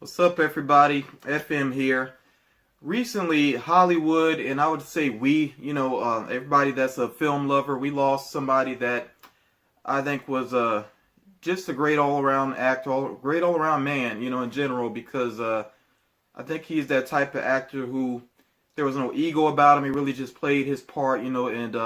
What's up, everybody? FM here. Recently, Hollywood, and I would say everybody that's a film lover, we lost somebody that I think was just a great all-around actor, great all-around man, in general, because I think he's that type of actor who there was no ego about him. He really just played his part, and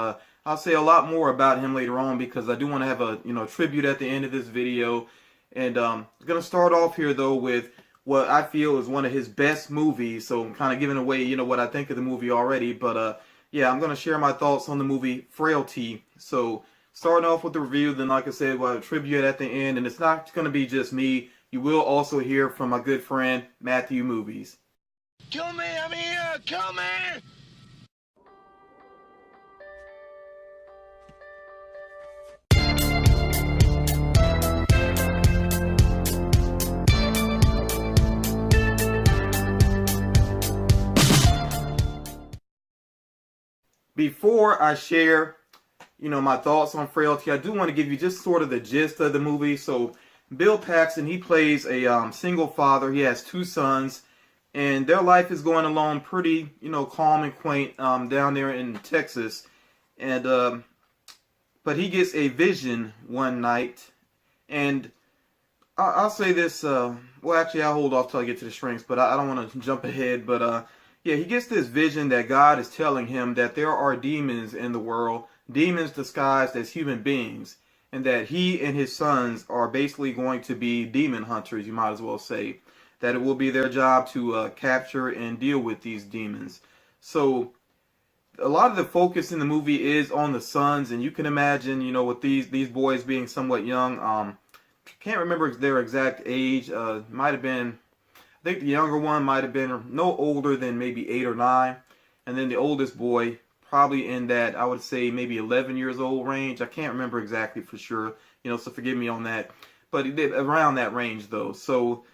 I'll say a lot more about him later on because I do want to have a, tribute at the end of this video. And I'm going to start off here, though, with what I feel is one of his best movies. So I'm kind of giving away, what I think of the movie already. But yeah, I'm going to share my thoughts on the movie Frailty. So starting off with the review, then like I said, we'll have a tribute at the end. And it's not going to be just me. You will also hear from my good friend, Matthew Movies. Kill me, I'm here! Kill me! Before I share, my thoughts on Frailty, I do want to give you just sort of the gist of the movie. So Bill Paxton, he plays a single father. He has two sons, and their life is going along pretty, calm and quaint down there in Texas. And but he gets a vision one night, and I'll say this. Well, actually, I'll hold off till I get to the strengths, but I don't want to jump ahead. But yeah, he gets this vision that God is telling him that there are demons in the world, demons disguised as human beings, and that he and his sons are basically going to be demon hunters, you might as well say. That it will be their job to capture and deal with these demons. So a lot of the focus in the movie is on the sons, and you can imagine, with these boys being somewhat young. Can't remember their exact age. Might have been, I think the younger one might have been no older than maybe 8 or 9, and then the oldest boy probably in that, I would say, maybe 11 years old range. I can't remember exactly for sure, so forgive me on that, but around that range though. So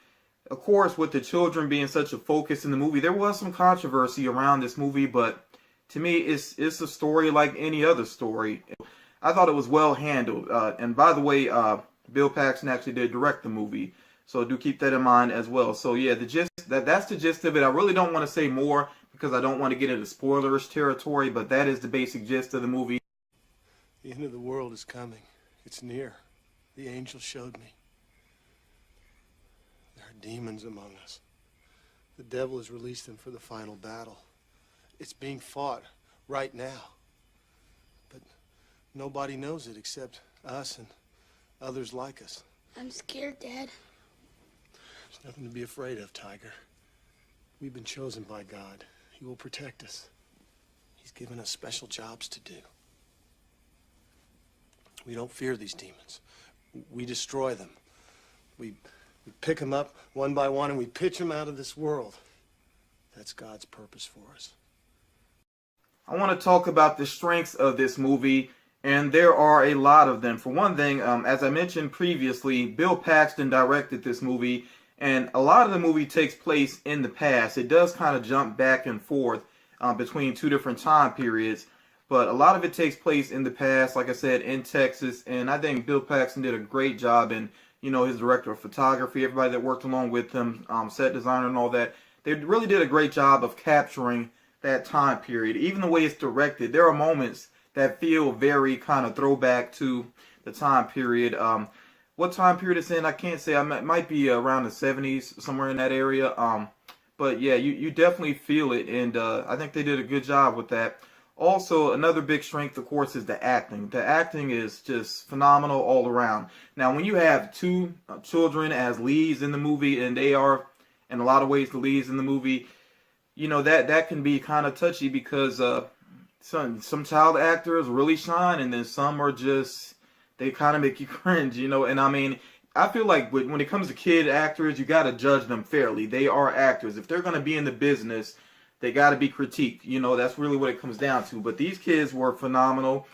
of course, with the children being such a focus in the movie, there was some controversy around this movie, but to me, it's a story like any other story. I thought it was well handled, and by the way, Bill Paxton actually did direct the movie. So do keep that in mind as well. So yeah, that's the gist of it. I really don't want to say more because I don't want to get into spoilerish territory, but that is the basic gist of the movie. The end of the world is coming. It's near. The angel showed me. There are demons among us. The devil has released them for the final battle. It's being fought right now. But nobody knows it except us and others like us. I'm scared, Dad. There's nothing to be afraid of, Tiger. We've been chosen by God. He will protect us. He's given us special jobs to do. We don't fear these demons. We destroy them. We pick them up one by one and we pitch them out of this world. That's God's purpose for us. I want to talk about the strengths of this movie, and there are a lot of them. For one thing, as I mentioned previously, Bill Paxton directed this movie, and a lot of the movie takes place in the past. It does kind of jump back and forth between two different time periods, but a lot of it takes place in the past, like I said, in Texas, and I think Bill Paxton did a great job, and his director of photography, everybody that worked along with him, set designer and all that, they really did a great job of capturing that time period. Even the way it's directed, there are moments that feel very kind of throwback to the time period. What time period it's in, I can't say. It might be around the 70s, somewhere in that area. But yeah, you definitely feel it, and I think they did a good job with that. Also, another big strength, of course, is the acting. The acting is just phenomenal all around. Now, when you have two children as leads in the movie, and they are, in a lot of ways, the leads in the movie, that can be kind of touchy because some child actors really shine, and then some are just, they kind of make you cringe, and I mean, I feel like when it comes to kid actors, you got to judge them fairly. They are actors. If they're going to be in the business, they got to be critiqued. That's really what it comes down to. But these kids were phenomenal.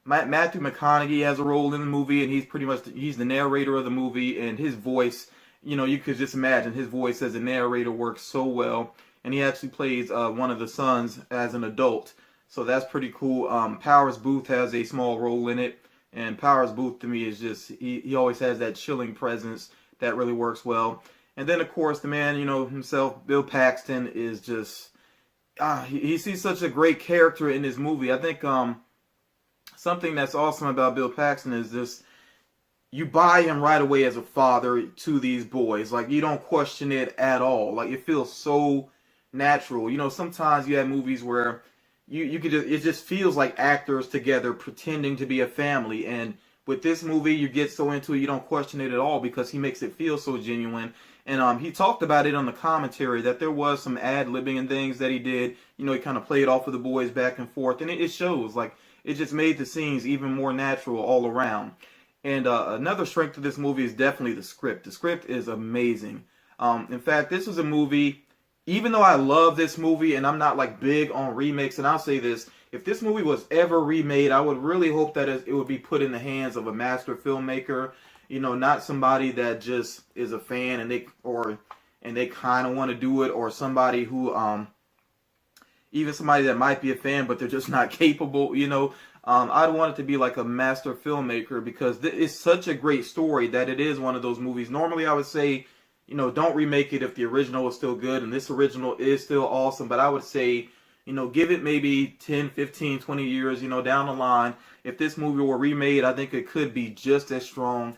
Matthew McConaughey has a role in the movie, and he's the narrator of the movie, and his voice, you could just imagine his voice as a narrator works so well. And he actually plays one of the sons as an adult. So that's pretty cool. Powers Booth has a small role in it. And Powers Booth, to me, is just, he always has that chilling presence that really works well. And then, of course, the man, himself, Bill Paxton, is just he sees such a great character in this movie. I think something that's awesome about Bill Paxton is this: you buy him right away as a father to these boys. Like, you don't question it at all. Like, it feels so natural. Sometimes you have movies where you could it just feels like actors together pretending to be a family. And with this movie, you get so into it, you don't question it at all because he makes it feel so genuine. And he talked about it on the commentary that there was some ad-libbing and things that he did. He kind of played off of the boys back and forth, and it shows. Like, it just made the scenes even more natural all around. And another strength of this movie is definitely the script. The script is amazing. In fact, this is a movie, even though I love this movie and I'm not like big on remakes, and I'll say this, if this movie was ever remade, I would really hope that it would be put in the hands of a master filmmaker, not somebody that just is a fan and they kind of want to do it, or somebody who even somebody that might be a fan but they're just not capable. I'd want it to be like a master filmmaker because it's such a great story that it is one of those movies. Normally I would say, don't remake it if the original is still good, and this original is still awesome, but I would say, give it maybe 10, 15, 20 years, down the line. If this movie were remade, I think it could be just as strong,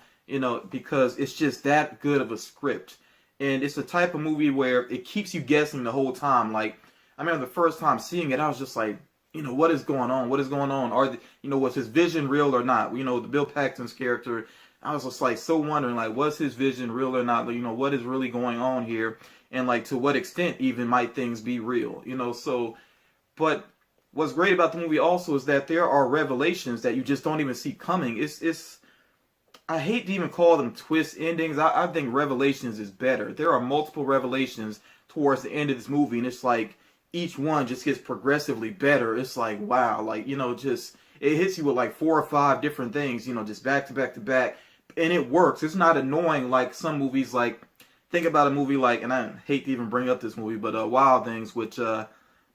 because it's just that good of a script. And it's the type of movie where it keeps you guessing the whole time. Like, I remember the first time seeing it, I was just like, what is going on? What is going on? Was his vision real or not? The Bill Paxton's character, I was just like so wondering, like, was his vision real or not? What is really going on here? And like, to what extent even might things be real? But what's great about the movie also is that there are revelations that you just don't even see coming. It's I hate to even call them twist endings. I think revelations is better. There are multiple revelations towards the end of this movie, and it's like, each one just gets progressively better. It's like, wow, like, just, it hits you with like 4 or 5 different things, just back to back to back. And it works. It's not annoying like some movies. Like, think about a movie like, and I hate to even bring up this movie, but Wild Things, which,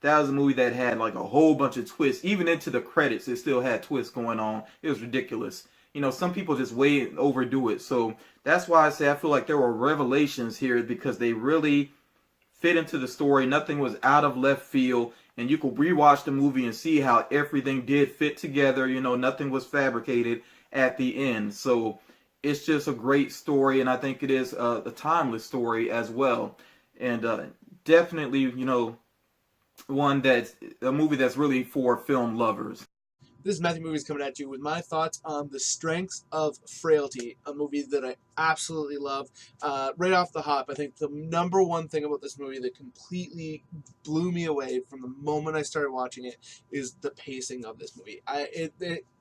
that was a movie that had like a whole bunch of twists. Even into the credits, it still had twists going on. It was ridiculous. Some people just way overdo it. So that's why I say I feel like there were revelations here because they really fit into the story. Nothing was out of left field, and you could rewatch the movie and see how everything did fit together. Nothing was fabricated at the end. So it's just a great story, and I think it is a timeless story as well. And definitely, a movie that's really for film lovers. This is Matthew Movies coming at you with my thoughts on the strengths of Frailty, a movie that I absolutely love. Right off the hop, I think the number one thing about this movie that completely blew me away from the moment I started watching it is the pacing of this movie.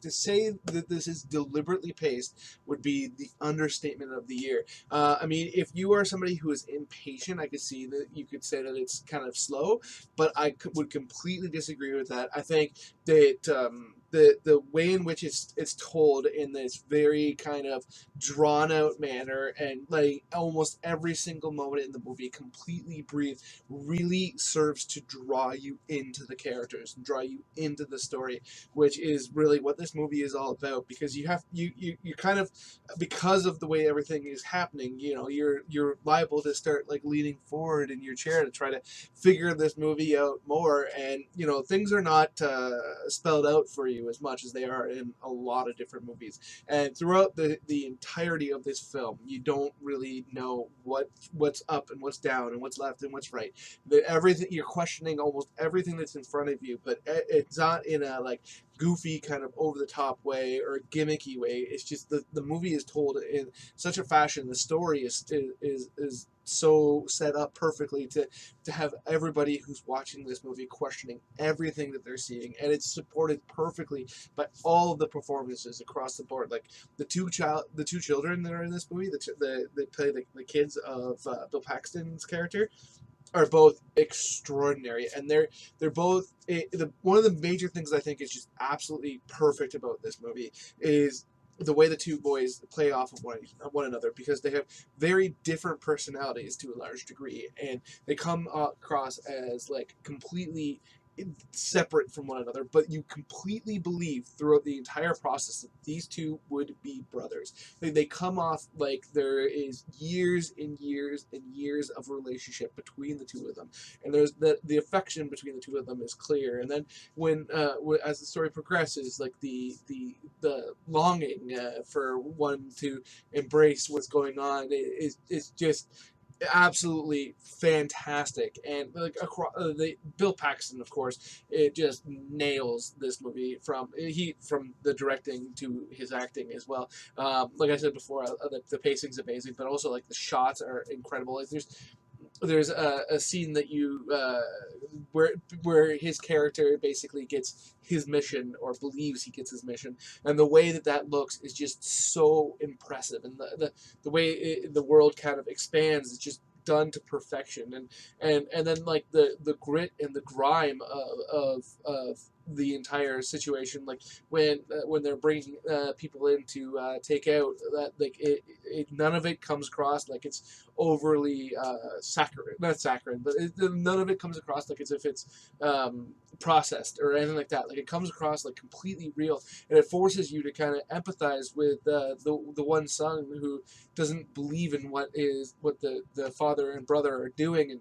To say that this is deliberately paced would be the understatement of the year. If you are somebody who is impatient, I could see that you could say that it's kind of slow, but I would completely disagree with that. I think that the way in which it's told in this very kind of drawn out manner, and like almost every single moment in the movie completely breathed, really serves to draw you into the characters, draw you into the story, which is really what this movie is all about. Because you kind of, because of the way everything is happening, you're liable to start like leaning forward in your chair to try to figure this movie out more, and things are not spelled out for you as much as they are in a lot of different movies. And throughout the entirety of this film, you don't really know what's up and what's down and what's left and what's right. Everything, you're questioning almost everything that's in front of you, but it's not in a like goofy kind of over the top way or gimmicky way. It's just the movie is told in such a fashion. The story is so set up perfectly to have everybody who's watching this movie questioning everything that they're seeing, and it's supported perfectly by all of the performances across the board. Like the two children that are in this movie, they play the kids of Bill Paxton's character, are both extraordinary, and they're both one of the major things I think is just absolutely perfect about this movie is the way the two boys play off of one another, because they have very different personalities to a large degree, and they come across as like completely separate from one another, but you completely believe throughout the entire process that these two would be brothers. They come off like there is years and years and years of relationship between the two of them, and there's the affection between the two of them is clear. And then when as the story progresses, like the longing for one to embrace what's going on is just absolutely fantastic. And like across Bill Paxton, of course, it just nails this movie from the directing to his acting as well. Like I said before, the pacing's amazing, but also like the shots are incredible. Like there's a scene that where his character basically gets his mission, or believes he gets his mission, and the way that looks is just so impressive, and the way the world kind of expands is just done to perfection. And then like the grit and the grime of the entire situation, like when they're bringing people in to take out, that like none of it comes across like it's overly not saccharine, but none of it comes across like as if it's processed or anything like that. Like it comes across like completely real, and it forces you to kind of empathize with the one son who doesn't believe in what the father and brother are doing. And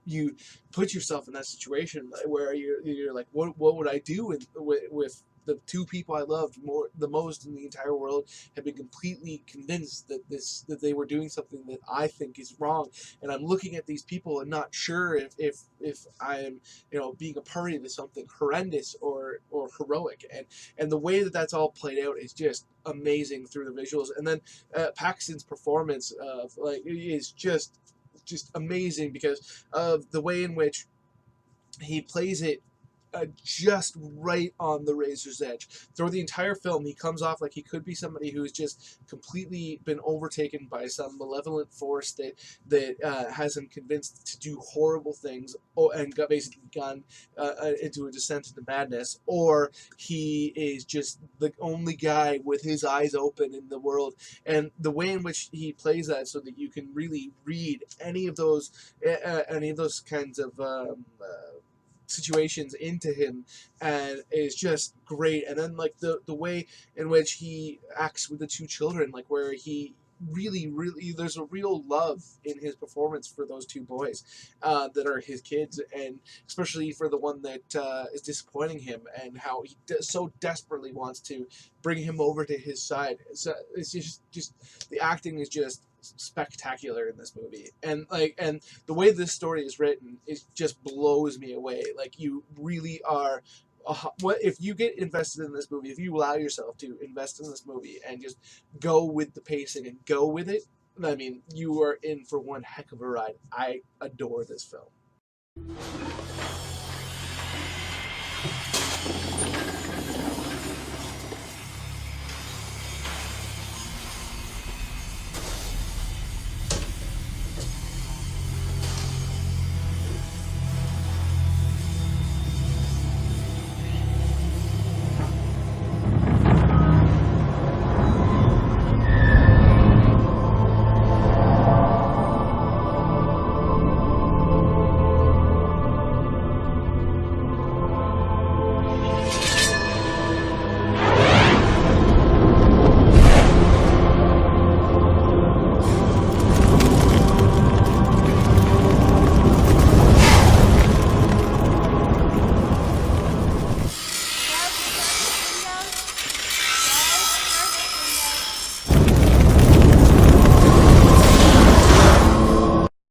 you put yourself in that situation where you're like, what would I do with the two people I loved the most in the entire world have been completely convinced that they were doing something that I think is wrong, and I'm looking at these people and not sure if I'm being a party to something horrendous or heroic. And the way that's all played out is just amazing through the visuals. And then Paxton's performance of is just amazing because of the way in which he plays it just right on the razor's edge. Throughout the entire film, he comes off like he could be somebody who's just completely been overtaken by some malevolent force that has him convinced to do horrible things, and basically gone into a descent into madness, or he is just the only guy with his eyes open in the world. And the way in which he plays that, so that you can really read any of those kinds of situations into him, and is just great. And then like the way in which he acts with the two children, like where he really there's a real love in his performance for those two boys that are his kids, and especially for the one that is disappointing him, and how he so desperately wants to bring him over to his side. So it's just the acting is just spectacular in this movie. And the way this story is written, it just blows me away. Like you really are what if you get invested in this movie, if you allow yourself to invest in this movie and just go with the pacing and go with it, I mean, you are in for one heck of a ride. I adore this film.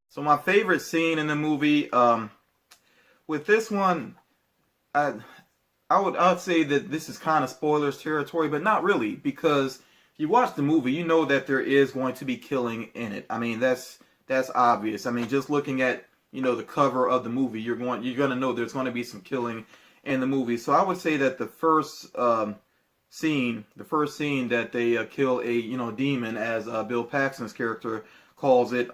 So my favorite scene in the movie, with this one, I would say that this is kind of spoilers territory, but not really, because if you watch the movie, you know that there is going to be killing in it. I mean, that's obvious. I mean, just looking at the cover of the movie, you're gonna know there's going to be some killing in the movie. So I would say that the first scene that they kill a demon, as Bill Paxton's character calls it,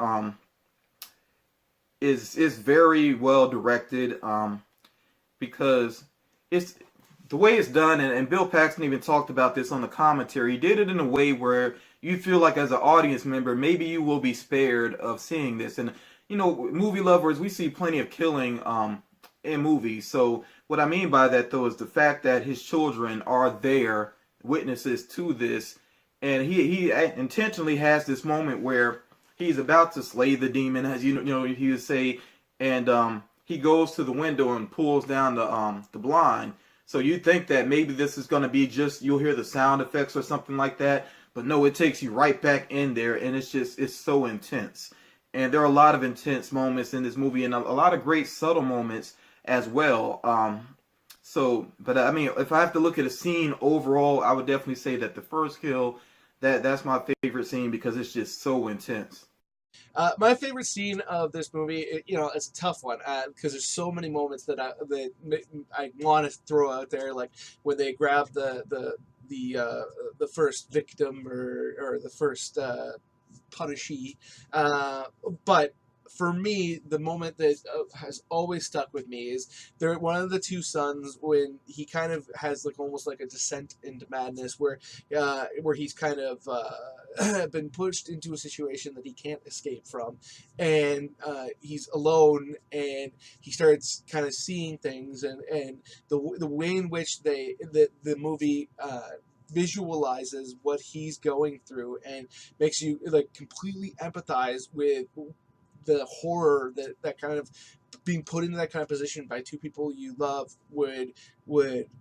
is very well directed, because it's the way it's done, and Bill Paxton even talked about this on the commentary. He did it in a way where you feel like, as an audience member, maybe you will be spared of seeing this. And movie lovers, we see plenty of killing in movies. So what I mean by that though is the fact that his children are there, witnesses to this, and he intentionally has this moment where he's about to slay the demon, as you know he would say, and he goes to the window and pulls down the blind. So you think that maybe this is going to be just you'll hear the sound effects or something like that, but no, it takes you right back in there, and it's so intense. And there are a lot of intense moments in this movie, and a lot of great subtle moments as well. But I mean, if I have to look at a scene overall, I would definitely say that the first kill, that's my favorite scene because it's just so intense. My favorite scene of this movie, it's a tough one because there's so many moments I want to throw out there, like when they grab the first victim or the first punishee, but for me, the moment that has always stuck with me is one of the two sons when he kind of has like almost like a descent into madness where he's kind of been pushed into a situation that he can't escape from, and he's alone, and he starts kind of seeing things, and the way in which the movie visualizes what he's going through and makes you like completely empathize with the horror that kind of being put into that kind of position by two people you love would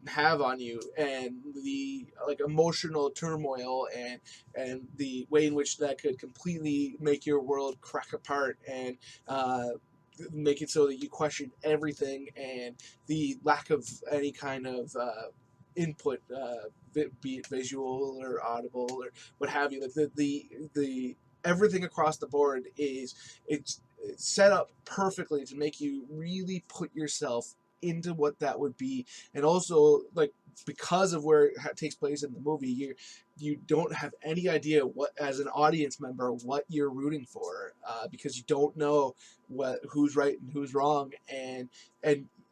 have on you, and the like emotional turmoil and the way in which that could completely make your world crack apart and make it so that you question everything, and the lack of any kind of input, be it visual or audible or what have you. Like the everything across the board it's set up perfectly to make you really put yourself into what that would be, and also like because of where it takes place in the movie, you don't have any idea what as an audience member what you're rooting for, because you don't know who's right and who's wrong, and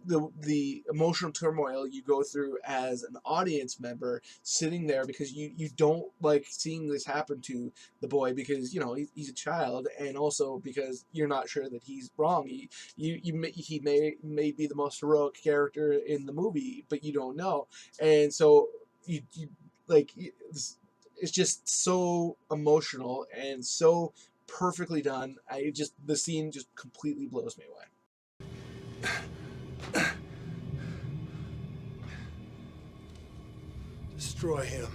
the emotional turmoil you go through as an audience member sitting there because you don't like seeing this happen to the boy because he's a child, and also because you're not sure that he's wrong. He may be the most heroic character in the movie, but you don't know, and so you like it's just so emotional and so perfectly done. The scene just completely blows me away. Destroy him.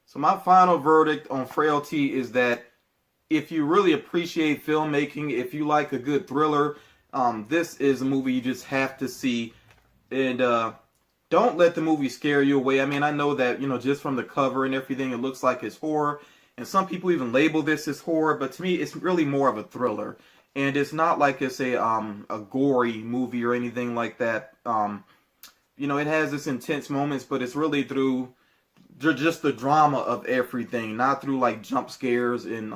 So my final verdict on Frailty is that if you really appreciate filmmaking, if you like a good thriller, this is a movie you just have to see. And don't let the movie scare you away. I mean, I know that, just from the cover and everything, it looks like it's horror. And some people even label this as horror, but to me, it's really more of a thriller. And it's not like it's a gory movie or anything like that. It has its intense moments, but it's really through just the drama of everything, not through like jump scares and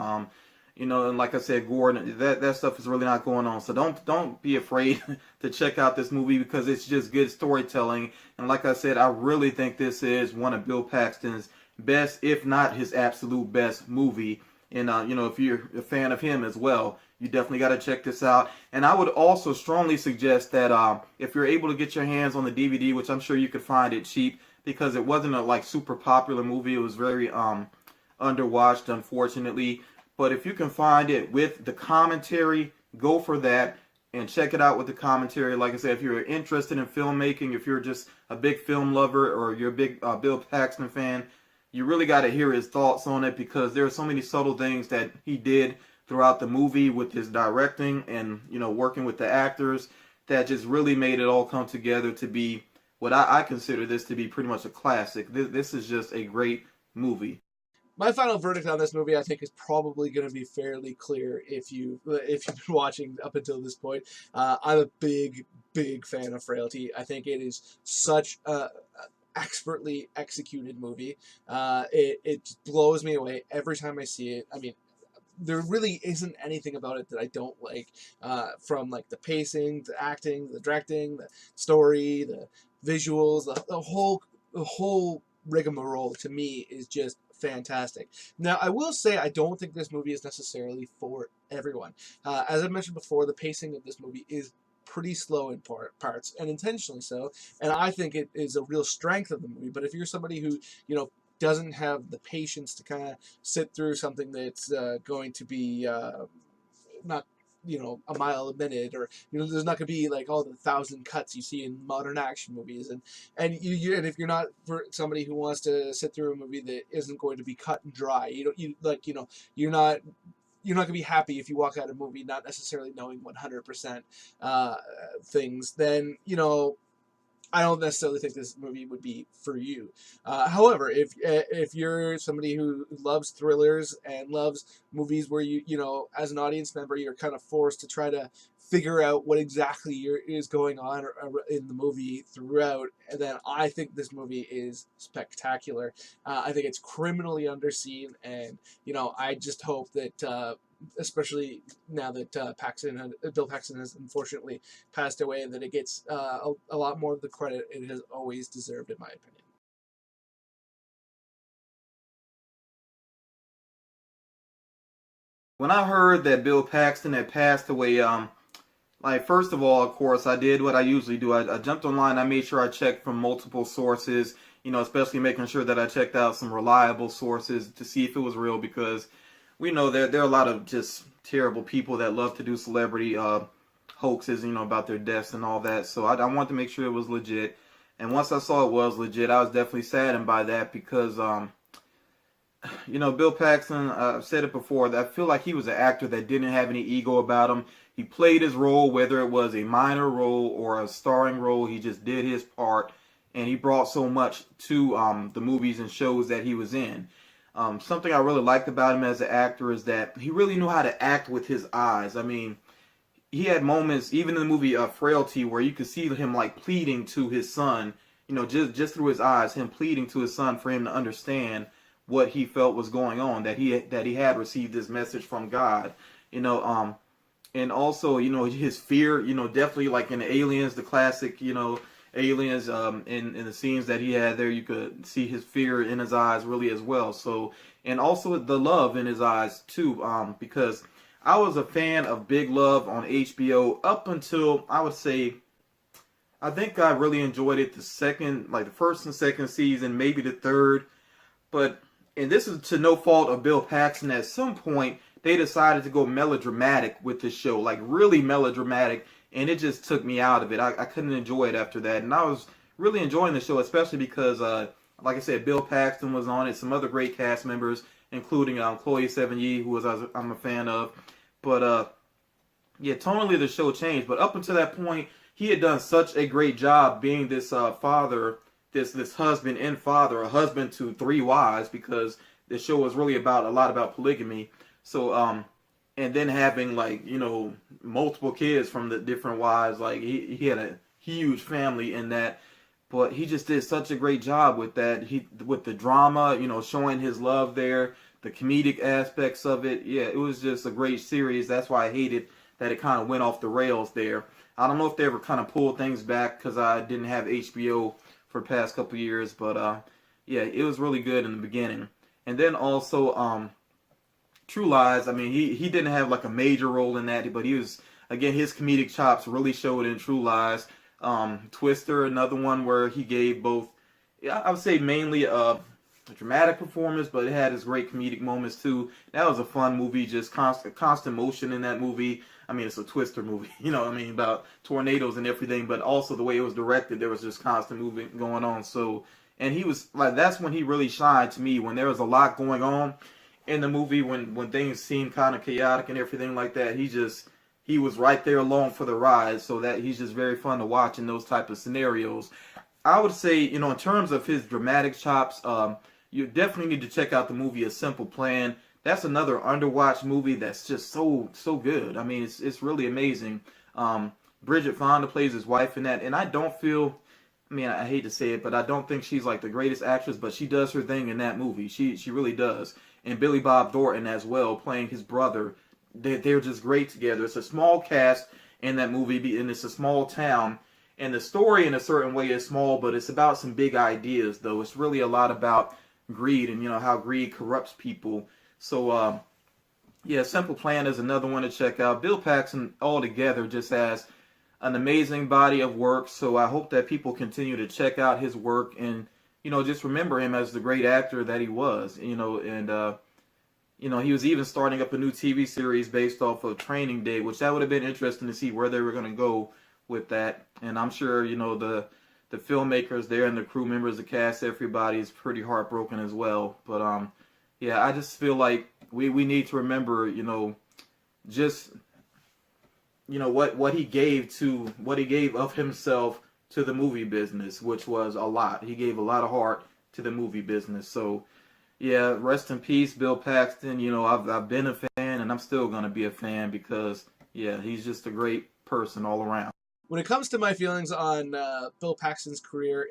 and like I said, gore. That stuff is really not going on. So don't be afraid to check out this movie because it's just good storytelling. And like I said, I really think this is one of Bill Paxton's best, if not his absolute best movie. And if you're a fan of him as well, you definitely got to check this out. And I would also strongly suggest that if you're able to get your hands on the DVD, which I'm sure you could find it cheap, because it wasn't a like super popular movie. It was very underwatched, unfortunately. But if you can find it with the commentary, go for that and check it out with the commentary. Like I said, if you're interested in filmmaking, if you're just a big film lover or you're a big Bill Paxton fan, you really got to hear his thoughts on it because there are so many subtle things that he did throughout the movie with his directing and working with the actors that just really made it all come together to be what I consider this to be pretty much a classic. This is just a great movie. my final verdict on this movie, I think, is probably going to be fairly clear if you've been watching up until this point. I'm a big fan of Frailty. I think it is such a expertly executed movie. It blows me away every time I see it. I mean, there really isn't anything about it that I don't like, from like the pacing, the acting, the directing, the story, the visuals, the whole rigmarole to me is just fantastic. Now, I will say I don't think this movie is necessarily for everyone. As I mentioned before, the pacing of this movie is pretty slow in parts, and intentionally so. And I think it is a real strength of the movie. But if you're somebody who, doesn't have the patience to kind of sit through something that's going to be not a mile a minute, or there's not going to be like all the 1,000 cuts you see in modern action movies, and and if you're not for somebody who wants to sit through a movie that isn't going to be cut and dry, you're not going to be happy if you walk out of a movie not necessarily knowing 100% things, then I don't necessarily think this movie would be for you. However, if you're somebody who loves thrillers and loves movies where as an audience member, you're kind of forced to try to figure out what exactly is going on in the movie throughout, and then I think this movie is spectacular. I think it's criminally underseen, and I just hope that. Especially now that Bill Paxton has unfortunately passed away, that it gets a lot more of the credit it has always deserved, in my opinion. When I heard that Bill Paxton had passed away, like, first of all, of course, I did what I usually do. I jumped online. I made sure I checked from multiple sources, especially making sure that I checked out some reliable sources to see if it was real, because we know there are a lot of just terrible people that love to do celebrity hoaxes, about their deaths and all that. So I wanted to make sure it was legit. And once I saw it was legit, I was definitely saddened by that, because, Bill Paxton, I've said it before, that I feel like he was an actor that didn't have any ego about him. He played his role, whether it was a minor role or a starring role. He just did his part, and he brought so much to the movies and shows that he was in. Something I really liked about him as an actor is that he really knew how to act with his eyes. I mean, he had moments, even in the movie Frailty, where you could see him like pleading to his son, just through his eyes, him pleading to his son for him to understand what he felt was going on, that he had received this message from God, and also, his fear, definitely like in Aliens, the classic, Aliens, in the scenes that he had there, you could see his fear in his eyes really as well. So, and also the love in his eyes too, because I was a fan of Big Love on HBO up until, I would say, I think I really enjoyed it the first and second season, maybe the third, and this is to no fault of Bill Paxton. At some point, they decided to go melodramatic with the show, like really melodramatic, and it just took me out of it. I couldn't enjoy it after that, and I was really enjoying the show, especially because, like I said, Bill Paxton was on it, some other great cast members, including Chloe Sevigny, who I'm a fan of. But yeah, tonally the show changed. But up until that point, he had done such a great job being this father, this husband and father, a husband to 3 wives, because the show was really a lot about polygamy. So and then having multiple kids from the different wives, like he had a huge family in that. But he just did such a great job with that. With the drama, showing his love there, the comedic aspects of it. Yeah, it was just a great series. That's why I hated that it kind of went off the rails there. I don't know if they ever kind of pulled things back, because I didn't have HBO for the past couple years. But yeah, it was really good in the beginning. And then also True Lies, I mean, he didn't have like a major role in that, but he was, again, his comedic chops really showed in True Lies. Twister, another one where he gave both, I would say mainly a dramatic performance, but it had its great comedic moments too. That was a fun movie, just constant motion in that movie. I mean, it's a Twister movie, about tornadoes and everything, but also the way it was directed, there was just constant movement going on. So, and he was like, that's when he really shined to me, when there was a lot going on in the movie, when things seemed kind of chaotic and everything like that. He was right there along for the ride, so that he's just very fun to watch in those type of scenarios. I would say, in terms of his dramatic chops, you definitely need to check out the movie A Simple Plan. That's another underwatched movie that's just so good. I mean, it's really amazing. Bridget Fonda plays his wife in that, and I don't feel. I mean, I hate to say it, but I don't think she's like the greatest actress, but she does her thing in that movie. She really does. And Billy Bob Thornton as well, playing his brother. They're just great together. It's a small cast in that movie, and it's a small town. And the story, in a certain way, is small, but it's about some big ideas, though. It's really a lot about greed and how greed corrupts people. So, yeah, Simple Plan is another one to check out. Bill Paxton altogether just has an amazing body of work. So I hope that people continue to check out his work and just remember him as the great actor that he was. And he was even starting up a new TV series based off of Training Day, which that would have been interesting to see where they were going to go with that. And I'm sure the filmmakers there and the crew members, the cast, everybody is pretty heartbroken as well. But yeah, I just feel like we need to remember just what he gave of himself to the movie business, which was a lot. He gave a lot of heart to the movie business. So yeah, rest in peace, Bill Paxton. I've been a fan, and I'm still gonna be a fan because yeah, he's just a great person all around. When it comes to my feelings on Bill Paxton's career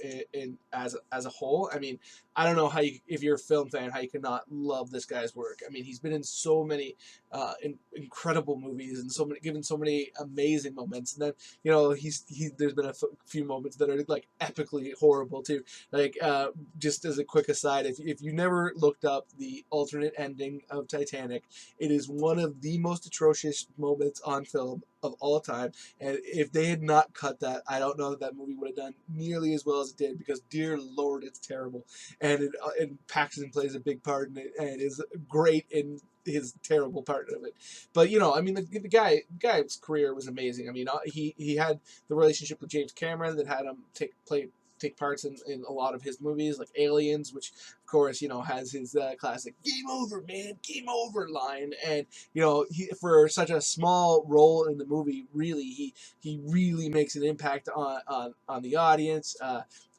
as a whole, I mean, I don't know if you're a film fan, how you could not love this guy's work. I mean, he's been in so many incredible movies and given so many amazing moments. And then there's been a few moments that are like epically horrible too. Like just as a quick aside, if you never looked up the alternate ending of Titanic, it is one of the most atrocious moments on film of all time. And if they had not cut that, I don't know that movie would have done nearly as well as it did, because dear Lord, it's terrible. And Paxton plays a big part in it and is great in his terrible part of it. But I mean, the guy's career was amazing. I mean, he had the relationship with James Cameron that had him take parts in a lot of his movies, like Aliens, which of course has his classic "Game over, man, game over" line. And for such a small role in the movie, really he really makes an impact on the audience.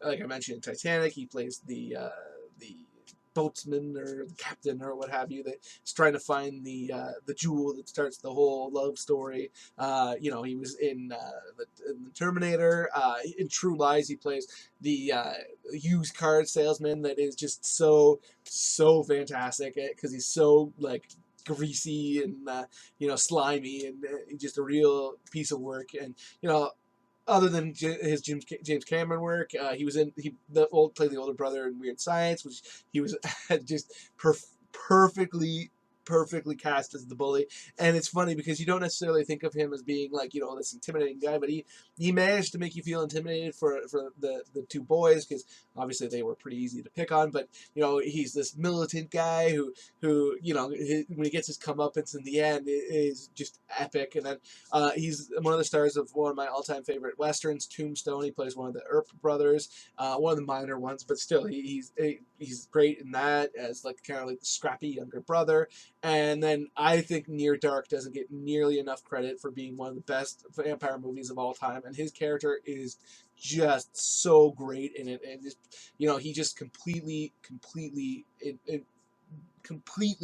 Like I mentioned in Titanic, he plays the boatsman or the captain or what have you that's trying to find the jewel that starts the whole love story. He was in the Terminator. In True Lies, he plays the used car salesman that is just so fantastic because he's so like greasy and slimy and just a real piece of work. And other than his James Cameron work, he played the older brother in Weird Science, which he was just perfectly cast as the bully. And it's funny because you don't necessarily think of him as being like this intimidating guy, but he managed to make you feel intimidated for the two boys, because obviously they were pretty easy to pick on. But he's this militant guy who when he gets his comeuppance in the end, it is just epic. And then he's one of the stars of one of my all-time favorite westerns, Tombstone. He plays one of the Earp brothers, one of the minor ones, but still he's great in that as like kind of like the scrappy younger brother. And then I think Near Dark doesn't get nearly enough credit for being one of the best vampire movies of all time. And his character is just so great in it. And just, he just completely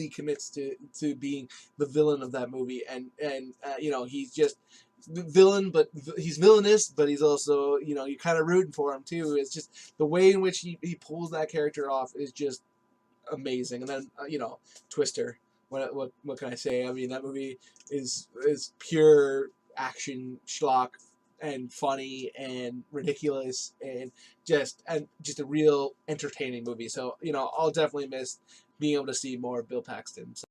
commits to being the villain of that movie. And he's just the villain, but he's villainous, but he's also, you're kind of rooting for him too. It's just the way in which he pulls that character off is just amazing. And then, Twister. What can I say? I mean, that movie is pure action schlock and funny and ridiculous and just a real entertaining movie. So I'll definitely miss being able to see more of Bill Paxton. So